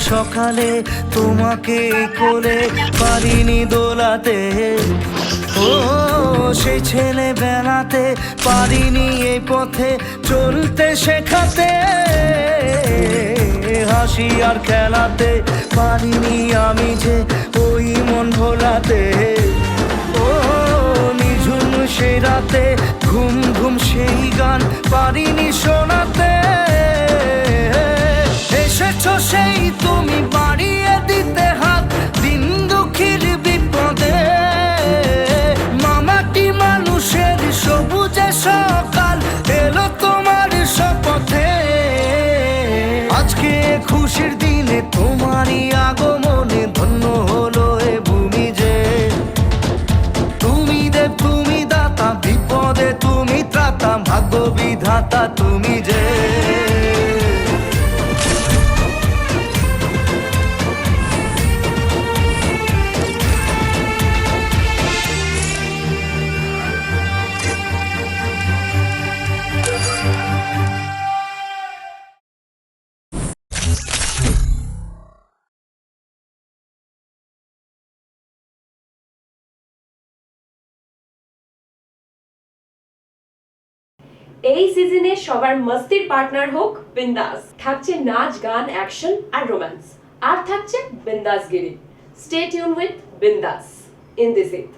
সকালে তোমাকে কোলে পারিনি দোলাতে, ও সেই ছেলে বেলাতে পারিনি এই পথে চলতে শেখাতে, হাসি আর খেলাতে পারিনি আমি যে ওই মন ভোলাতে, ও নিঝুম সেই রাতে ঘুম ঘুম সেই গান পারিনি শোনাতে, এসেছো সেই তুমি বাড়িয়ে দিতে হাত দিন দুঃখীর বিপদে, মামাটি মানুষের সবুজে সকাল এলো তোমার শপথে, আজকে খুশির দিনে তোমারই আগমনে ধন্য হলো এ ভূমি যে, তুমি দেব তুমি দাতা বিপদে তুমি ত্রাতা ভাগ্য বিধাতা তুমি যে। এই সিজনে সবার মস্তির পার্টনার হোক বিন্দাস, থাকছে নাচ গান অ্যাকশন আর রোম্যান্স, আর থাকছে বিন্দাসগিরি। স্টে টিউন উইথ বিন্দাস ইন দিস ঈদ।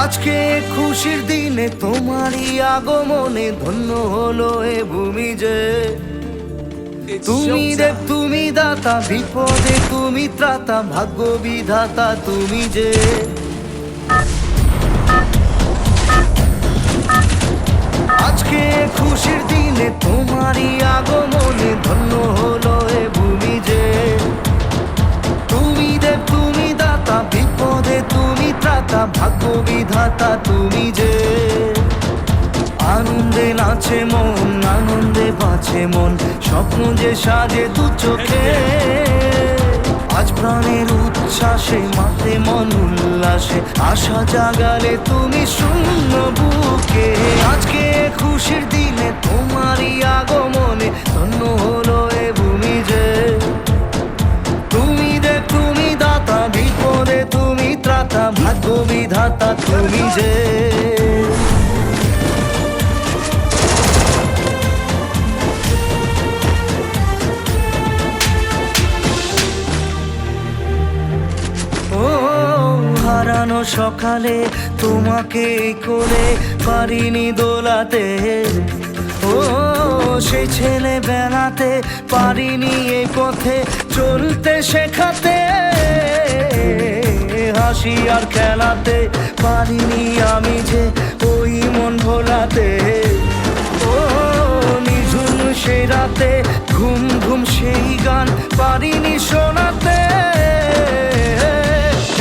আজকে খুশির দিনে তোমারই আগমনে ধন্য হলো এ ভূমি যে, তুমি দেব তুমি দাতা বিপদে তুমি ত্রাতা ভাগ্য বিধাতা তুমি যে, আজকে খুশির দিনে তোমারই আগমনে ধন্য হলো এ ভূমি যে, তুমি দেব তুমি দাতা বিপদে তুমি ত্রাতা ভাগ্য বিধাতা তুমি যে, আনন্দে নাচে মন আনন্দে বাঁচে মন স্বপ্ন যে সাজে দু চোখে, আজ প্রাণের উচ্ছ্বাসে মাতে মন উল্লাসে আশা জাগালে তুমি শূন্য বুকে, আজকে খুশির দিনে তোমারই আগমনে ধন্য হলো এ ভূমি যে, তুমি দে তুমি দাতা বিপদে তুমি ত্রাতা ভাগ্য বিধাতা তুমি যে। হারানো সকালে তোমাকে কোলে পারিনি দোলাতে, ও সেই ছেলে বেলাতে পারিনি এই পথে চলতে শেখাতে, হাসি আর খেলাতে পারিনি আমি যে ওই মন ভোলাতে, ও নিঝুম সেই রাতে ঘুম ঘুম সেই গান পারিনি শোনাতে,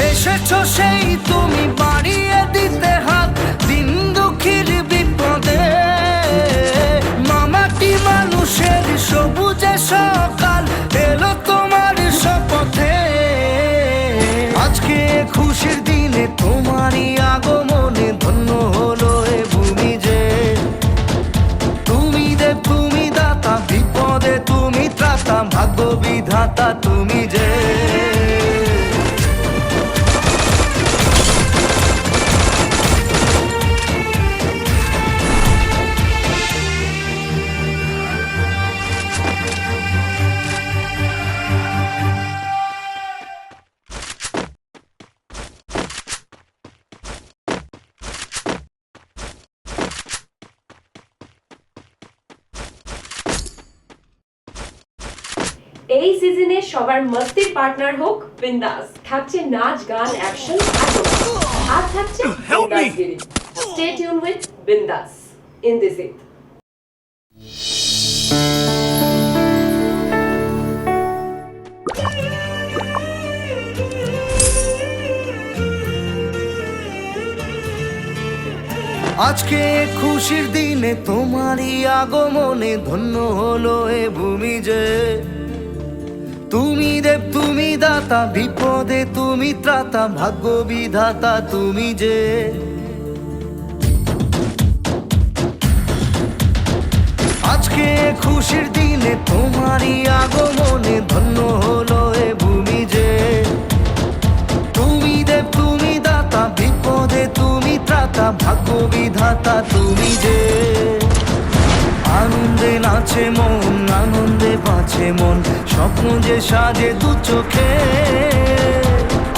এসেছো সেই তুমি বাড়িয়ে দিতে হাত দিন দুঃখীর বিপদে, মামাটি মানুষের সবুজে সকাল এলো তোমার শপথে, আজকে খুশির দিনে তোমারই আগমনে ধন্য হলো এ ভূমি যে, তুমি দেব তুমি দাতা বিপদে তুমি ত্রাতা ভাগ্য বিধাতা তুমি যে। এই সিজনে সবার মস্তির পার্টনার হোক বিন্দাস, থাকছে নাচ গান অ্যাকশন আর রোম্যান্স, আর থাকছে বিন্দাসগিরি। স্টে টিউন উইথ বিন্দাস ইন দিস ঈদ। আজকে খুশির দিনে তোমারই আগমনে ধন্য হলো এ ভূমি যে, তুমি দেব তুমি দাতা, বিপদে তুমি ত্রাতা, ভাগ্য বিধাতা তুমি যে। আজকে খুশির দিনে তোমারই আগমনে ধন্য হলো এ ভূমি যে। তুমি দেব তুমি দাতা, বিপদে তুমি ত্রাতা, ভাগ্য বিধাতা তুমি যে। আনন্দে নাচে মন, আনন্দে বাঁচে মন, স্বপ্ন যে সাজে দু চোখে।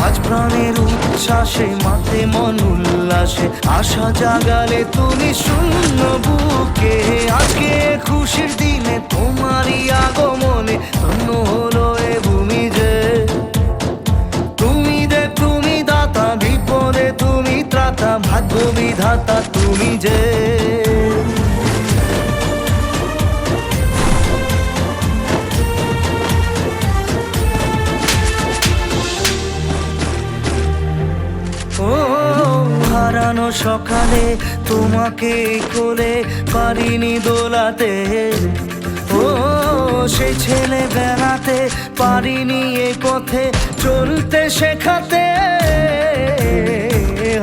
আজ প্রাণের উচ্ছ্বাসে মাতে মন উল্লাসে, আশা জাগালে তুমি শূন্য বুকে। আজকে খুশির দিনে তোমারই আগমনে ধন্য হলো এ ভূমি যে। তুমি দেব তুমি দাতা, বিপদে তুমি ত্রাতা, ভাগ্য বিধাতা তুমি যে। ও হারানো সকালে তোমাকে কোলে পারিনি দোলাতে। ও সেই ছেলে বেড়াতে পারিনি এই পথে চলতে শেখাতে।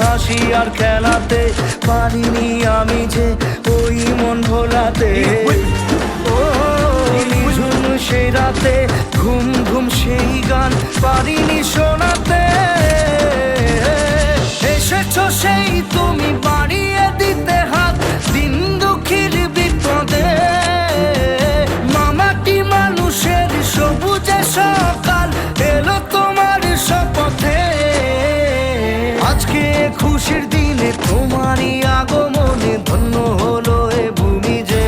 হাসি আর খেলাতে পারিনি আমি যে ওই মন ভোলাতে। ও নিঝুম সেই রাতে ঘুম ঘুম সেই গান পারিনি শোনাতে। এসেছো সেই তুমি বাড়িয়ে দিতে হাত দিন দুঃখীর বিপদে। মামাটি মানুষের সবুজে সকাল এলো তোমার শপথে। আজকে খুশির দিনে তোমারই আগমনে ধন্য হলো এ ভূমি যে।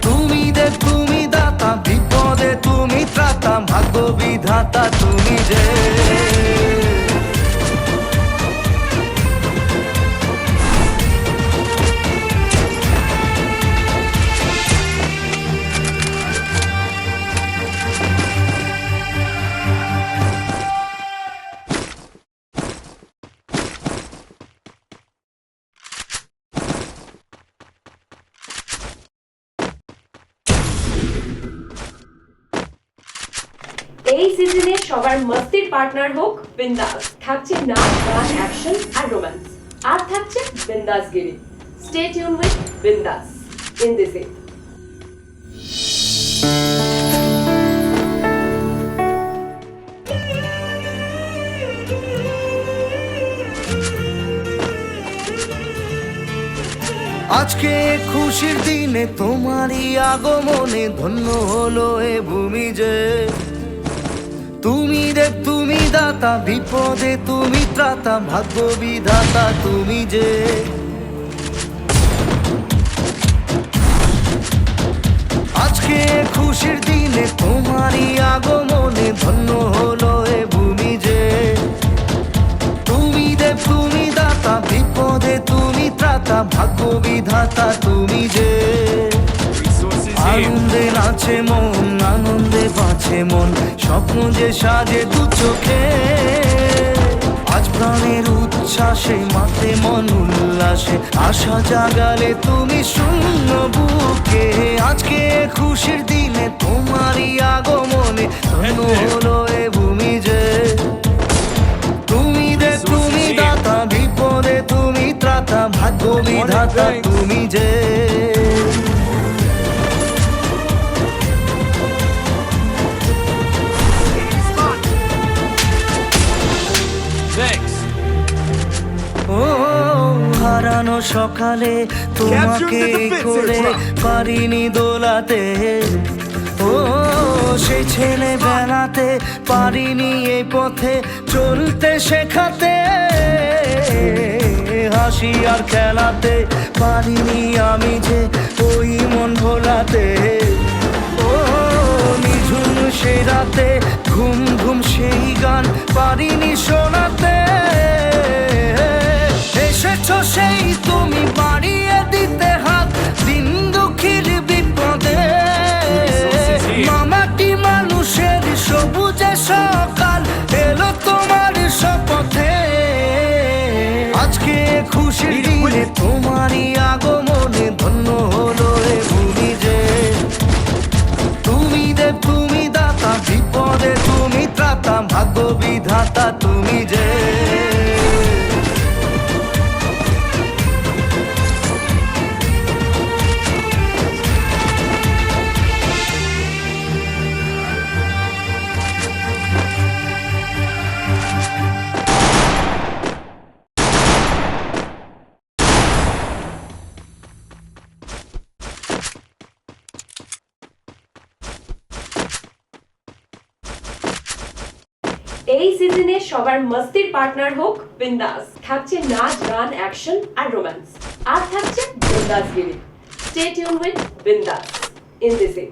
তুমি দেব তুমি দাতা, বিপদে তুমি ত্রাতা, ভাগ্য বিধাতা তুমি যে। এই সিজনে সবার মস্তির পার্টনার হোক বিন্দাস। থাকছে নাচ গান অ্যাকশন আর রোম্যান্স, আর থাকছে বিন্দাসগিরি। স্টে টিউন উইথ বিন্দাস ইন দিস ঈদ। আজকে খুশির দিনে তোমারই আগমনে ধন্য হলো এ ভূমি যে। তুমি দেব তুমি দাতা, বিপদে তুমি ত্রাতা, ভাগ্য বিধাতা তুমি যে। আজকে খুশির দিনে তোমারই আগমনে ধন্য হলো এ ভূমি যে। তুমি দেব তুমি দাতা, বিপদে তুমি ত্রাতা, ভাগ্য বিধাতা তুমি যে। আনন্দে নাচে মন, আনন্দে বাঁচে মন, স্বপ্ন যে সাজে দু চোখে। আজ প্রাণের উচ্ছ্বাসে মাতে মন উল্লাসে, আশা জাগালে তুমি শূন্য বুকে। আজকে খুশির দিনে তোমারই আগমনে ধন্য হলো এ ভূমি যে। তুমি দেব তুমি দাতা, বিপদে তুমি ত্রাতা, ভাগ্য বিধাতা তুমি যে। ও হারানো সকালে তোমাকে কোলে পারিনি দোলাতে। ও সেই ছেলে বেড়াতে পারিনি এই পথে চলতে শেখাতে। হাসি আর খেলাতে পারিনি আমি যে ওই মন ভোলাতে। ও নিঝুম সেই রাতে ঘুম ঘুম সেই গান পারিনি শোনাতে। এসেছো সেই তুমি বাড়িয়ে দিতে হাত দিন দুঃখীর বিপদে। মামাটি মানুষের সবুজে সকাল এলো তোমার শপথে। আজকে খুশির দিনে তোমারই আগমনে ধন্য হলো এ ভূমি যে। তুমি দেব তুমি দাতা, বিধাতা তুমি যে। এই সিজনে সবার মস্তির পার্টনার হোক বিন্দাস। থাকছে নাচ, গান, অ্যাকশন আর রোম্যান্স। আর থাকছে বিন্দাসগিরি। স্টে টিউন উইথ বিন্দাস ইন দিস ঈদ।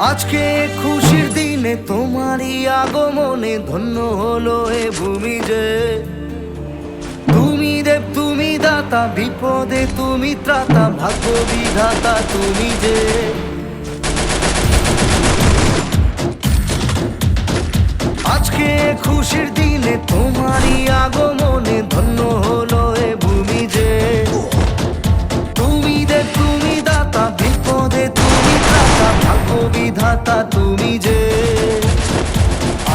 আজকে খুশির দিনে তোমারই আগমনে ধন্য হলো এ ভূমি যে। তুমি দেব তুমি দাতা, বিপদে তুমি ত্রাতা, ভাগ্য বিধাতা তুমি যে। আজকে খুশির দিনে তোমারই আগমনে ধন্য হলো এ ভূমি যে। তুমি দেব তুমি দাতা, বিপদে তুমি ত্রাতা, ভাগ্য বিধাতা তুমি যে।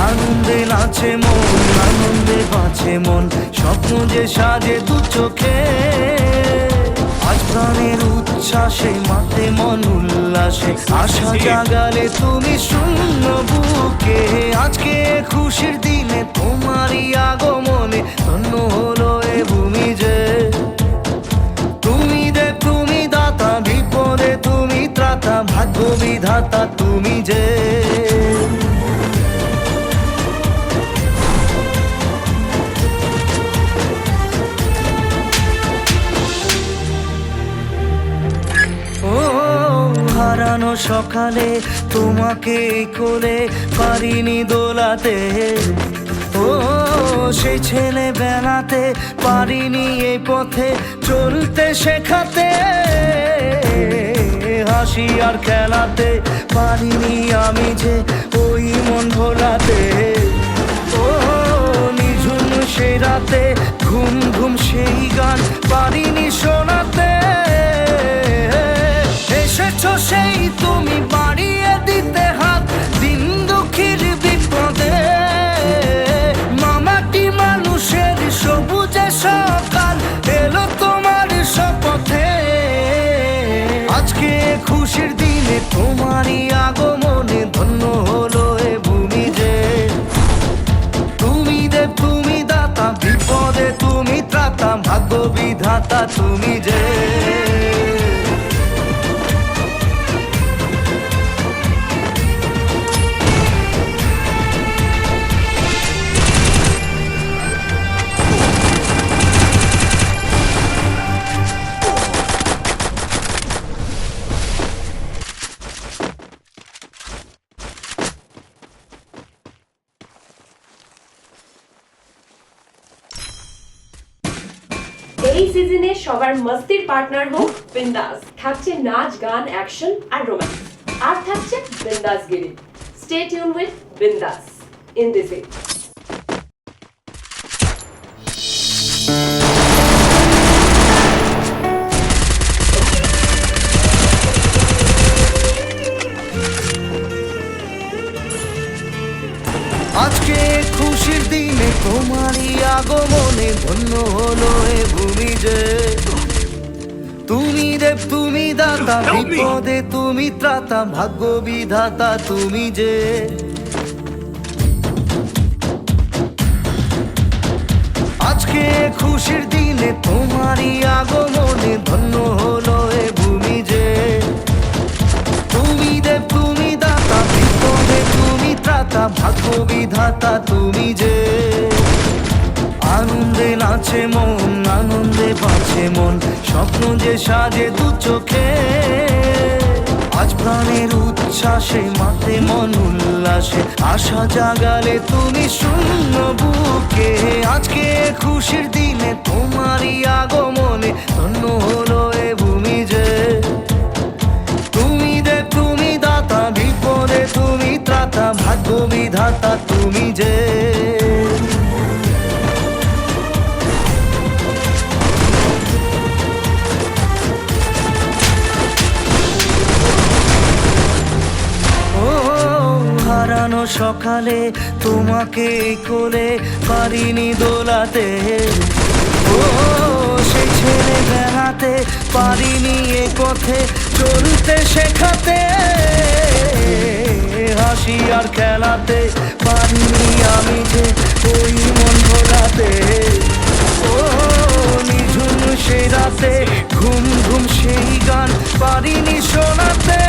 আনন্দে নাচে মন, আনন্দে বাঁচে মন, স্বপ্ন যে সাজে দু চোখে। আজ প্রাণের উচ্ছ্বাসে মাতে মন উল্লাসে, আশা জাগালে তুমি শূন্য বুকে। আজকে খুশির দিনে তোমারই আগমনে ধন্য হলো এ ভূমি যে। তুমি দেব তুমি দাতা, বিপদে তুমি ত্রাতা, ভাগ্য বিধাতা তুমি যে। হারানো সকালে তোমাকে কোলে পারিনি দোলাতে। ও সেই ছেলে বেলাতে পারিনি এই পথে চলতে শেখাতে। হাসি আর খেলাতে পারিনি আমি যে ওই মন ভোলাতে। ও নিঝুম সেই রাতে ঘুম ঘুম সেই গান পারিনি শোনাতে। এসেছো সেই তুমি বাড়িয়ে দিতে হাত দিন দুঃখীর বিপদে। মামাটি মানুষের সবুজে সকাল এলো তোমার শপথে। আজকে খুশির দিনে তোমারই আগমনে ধন্য হলো এ ভূমি যে। তুমি দেব তুমি দাতা, বিপদে তুমি ত্রাতা, ভাগ্য বিধাতা তুমি যে। এই সিজনে সবার মস্তির পার্টনার হোক বিন্দাস। থাকছে নাচ, গান, অ্যাকশন আর রোম্যান্স। আর থাকছে বিন্দাসগিরি। স্টে টিউন উইথ বিন্দাস ইন দিস ঈদ। আজকে খুশির দিনে তোমারই আগমনে ধন্য হলো এ ভূমি যে। তুমি দেব তুমি দাতা, বিপদে তুমি ত্রাতা, ভাগ্য বিধাতা তুমি যে। আজকে খুশির দিনে তোমারই আগমনে ধন্য হলো এ ভূমি যে। তুমি দেব তুমি দাতা, বিপদে তুমি ত্রাতা, ভাগ্য বিধাতা তুমি যে। আনন্দে নাচে মন, আনন্দে বাঁচে মন, স্বপ্ন যে সাজে দু চোখে। আজ প্রাণের উচ্ছ্বাসে মাতে মন উল্লাসে, আশা জাগালে তুমি শূন্য বুকে। আজকে খুশির দিনে তোমারই আগমনে ধন্য হলো এ ভূমি যে। তুমি দেব তুমি দাতা, বিপদে তুমি ত্রাতা, ভাগ্য বিধাতা তুমি যে। সকালে তোমাকে কোলে পারিনি দোলাতে, ও সেই ছেলে বেড়াতে পারিনি এ পথে চলতে শেখাতে, হাসি আর খেলাতে পারিনি আমি যে ওই মন ভোলাতে, ও নিঝুম সেই রাতে ঘুম ঘুম সেই গান পারিনি শোনাতে।